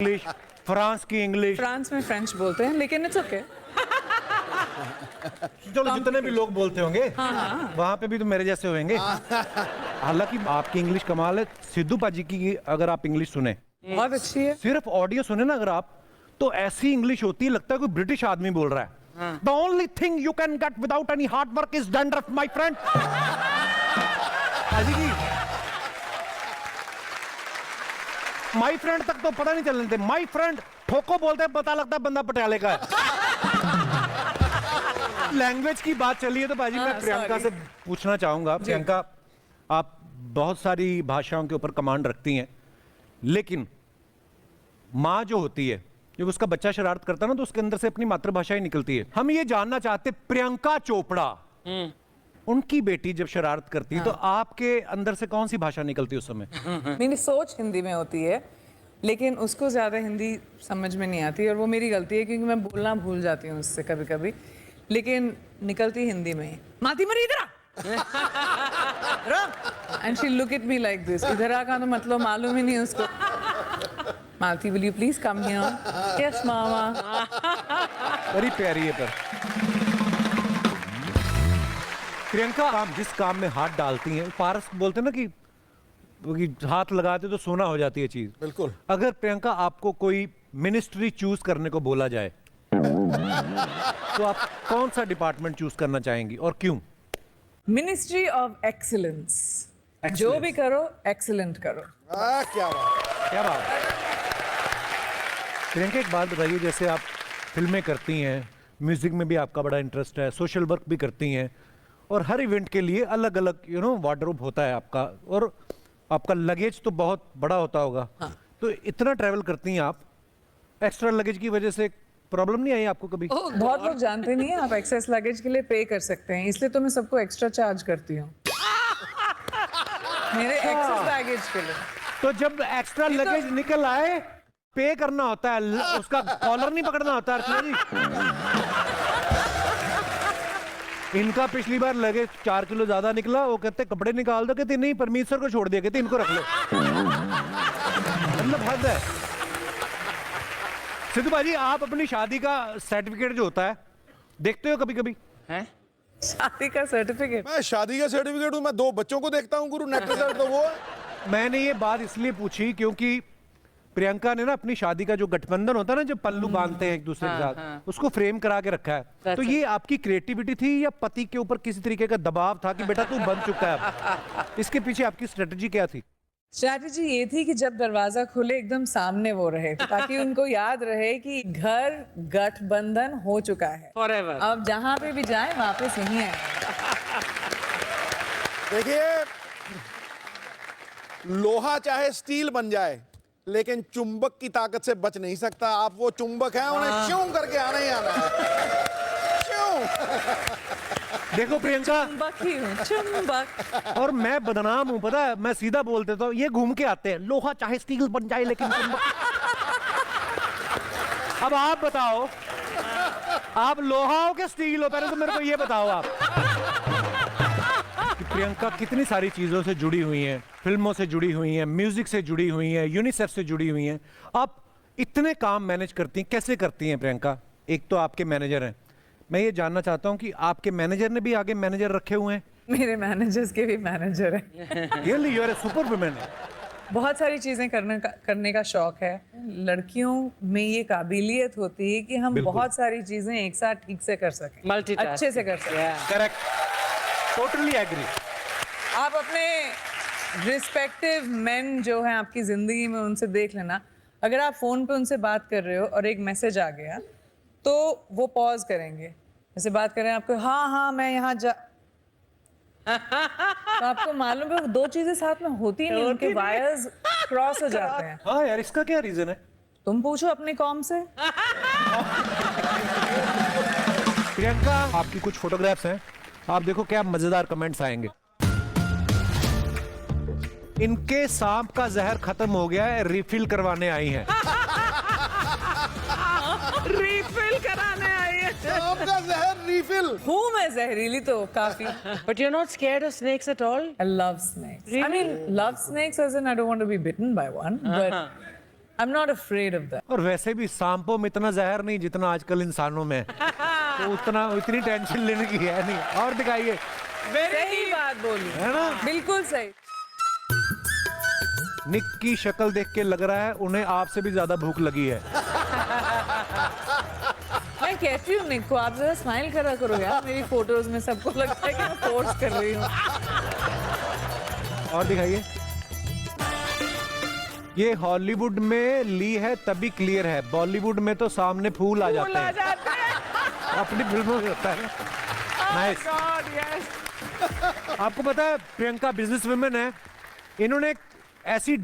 English, France की English. France में French बोलते हैं, लेकिन इट्स ओके। चलो जितने भी लोग बोलते होंगे वहां पे भी तो मेरे जैसे होंगे। हालांकि आपकी इंग्लिश कमाल है। सिद्धू पाजी की अगर आप इंग्लिश सुने, बहुत अच्छी है। सिर्फ ऑडियो सुने ना अगर आप, तो ऐसी इंग्लिश होती है लगता है कोई ब्रिटिश आदमी बोल रहा है। The only thing you can get without any hard work is dandruff my friend. पाजी की माय फ्रेंड तक तो पता नहीं चलने देते, माय फ्रेंड ठोको बोलते हैं पता लगता है बंदा पटियाले का है। लैंग्वेज की बात चली है तो बाजी मैं प्रियंका से पूछना चाहूंगा। प्रियंका, आप बहुत सारी भाषाओं के ऊपर कमांड रखती हैं, लेकिन माँ जो होती है, जब उसका बच्चा शरारत करता है ना तो उसके अंदर से अपनी मातृभाषा ही निकलती है। हम ये जानना चाहते, प्रियंका चोपड़ा उनकी बेटी जब शरारत करती है तो आपके अंदर से कौन सी भाषा निकलती है उस समय? मेरी सोच हिंदी में होती है, लेकिन उसको ज्यादा हिंदी समझ में नहीं आती, और वो मेरी गलती है क्योंकि मैं बोलना भूल जाती हूँ उससे कभी कभी, लेकिन निकलती हिंदी में ही। माती मरी इधर and she look at me like this. इधर आ का तो मतलब मालूम ही नहीं उसको। Malti, will you please come here? Yes mama. बड़ी प्यारी है। पर प्रियंका, आप जिस काम में हाथ डालती हैं, पारस बोलते हैं ना कि हाथ लगाते तो सोना हो जाती है चीज। बिल्कुल। अगर प्रियंका आपको कोई मिनिस्ट्री चूज करने को बोला जाए तो आप कौन सा डिपार्टमेंट चूज करना चाहेंगी और क्यों? Ministry of excellence. जो भी करो एक्सीलेंट करो। क्या बात, क्या बात है। प्रियंका, एक बात बताइए, जैसे आप फिल्में करती हैं, म्यूजिक में भी आपका बड़ा इंटरेस्ट है, सोशल वर्क भी करती हैं, और हर इवेंट के लिए अलग अलग वार्डरोब होता है आपका, और आपका लगेज तो बहुत बड़ा होता होगा। तो इतना ट्रैवल करती हैं आप, एक्स्ट्रा लगेज की वजह से प्रॉब्लम नहीं आई आपको कभी? बहुत लोग जानते नहीं है आप एक्सेस लगेज के लिए पे कर सकते हैं, इसलिए तो मैं सबको एक्स्ट्रा चार्ज करती हूँ मेरे एक्सेस बैगेज के लिए। तो जब एक्स्ट्रा लगेज निकल आए, पे करना होता है, उसका कॉलर नहीं पकड़ना होता अर्चना जी। इनका पिछली बार लगेज 4 किलो ज्यादा निकला, वो कहते कपड़े निकाल दो, कहते नहीं परमेश्वर को छोड़ दिया, कहते इनको रख लो। मतलब हद है। सिद्धू भाजी, आप अपनी शादी का सर्टिफिकेट जो होता है देखते हो कभी कभी? हैं? शादी का सर्टिफिकेट? मैं शादी का सर्टिफिकेट हूँ, मैं 2 बच्चों को देखता हूँ गुरु, नेक्लेस तो वो है। मैंने ये बात इसलिए पूछी क्योंकि प्रियंका ने ना अपनी शादी का जो गठबंधन होता है ना, जब पल्लू बांधते हैं एक दूसरे के साथ, उसको फ्रेम करा के रखा है। तो ये आपकी क्रिएटिविटी थी या पति के ऊपर किसी तरीके का दबाव था कि बेटा तू बन चुका है अब? इसके पीछे आपकी स्ट्रेटजी क्या थी? स्ट्रैटेजी ये थी कि जब दरवाजा खुले एकदम सामने वो रहे, ताकि उनको याद रहे कि घर गठबंधन हो चुका है Forever. अब जहां पे भी जाए वापस यहीं है। देखिए, लोहा चाहे स्टील बन जाए, लेकिन चुंबक की ताकत से बच नहीं सकता। आप वो चुंबक हैं, उन्हें श्यों करके आना ही आना है। श्यों। देखो प्रियंका, चुंबक ही हूँ, चुंबक। और मैं बदनाम हूं, पता है, मैं सीधा बोल देता हूं, ये घूम के आते हैं, लोहा चाहे स्टील बन जाए लेकिन अब आप बताओ, आप लोहा हो के स्टील हो? पहले तो मेरे को ये बताओ आप कि प्रियंका कितनी सारी चीजों से जुड़ी हुई हैं, फिल्मों से जुड़ी हुई हैं, म्यूजिक से जुड़ी हुई हैं, यूनिसेफ से जुड़ी हुई हैं। आप इतने काम मैनेज करती हैं, कैसे करती हैं प्रियंका? एक तो आपके मैनेजर हैं, मैं ये जानना चाहता हूं कि आपके मैनेजर ने भी आगे मैनेजर रखे हुए हैं? मेरे मैनेजर्स के भी मैनेजर हैं। Really you are a super woman. बहुत सारी चीजें करने का शौक है। लड़कियों में ये काबिलियत होती है कि हम बहुत सारी चीजें एक साथ ठीक से कर सकें, Multitasking. अच्छे से कर सकें। Correct, totally agree. आप अपने रिस्पेक्टिव मेन जो हैं आपकी जिंदगी में, उनसे देख लेना, अगर आप फोन पे उनसे बात कर रहे हो और एक मैसेज आ गया तो वो पॉज करेंगे, जैसे बात करें आपको, हाँ हाँ मैं यहाँ जा तो आपको मालूम है 2 चीजें साथ में होती नहीं, उनके वायर्स क्रॉस हो जाते हैं। हाँ यार, इसका क्या रीजन है? तुम पूछो अपने कॉम से। प्रियंका, आपकी कुछ फोटोग्राफ्स हैं, आप देखो क्या मजेदार कमेंट्स आएंगे। इनके सांप का जहर खत्म हो गया है, रिफिल करवाने आई हैं। रिफिल कराने आई है। आपका जहर रिफिल। हूँ मैं जहरीली तो काफी। But you're not scared of snakes at all? I love snakes. I mean, love snakes as in I don't want to be bitten by one, but I'm not afraid of that. और वैसे भी सांपों में इतना जहर नहीं जितना आजकल इंसानों में है। तो इतनी टेंशन लेने की है नहीं। और दिखाइए, सही बात बोली है ना? बिल्कुल सही। निक की शक्ल देख के लग रहा है उन्हें आपसे भी ज्यादा भूख लगी है। मैं कहती हूँ निक को, आप जरा स्माइल करा करो यार। मेरी फोटोज में सबको लगता है कि मैं फोर्स कर रही हूँ। और दिखाइए, ये हॉलीवुड में ली है तभी क्लियर है, बॉलीवुड में तो सामने फूल आ जाते हैं। अपनी फिल्मों में होता है। नाइस। आपको पता है प्रियंका बिजनेस वुमेन है, इन्होंने एक ऐसी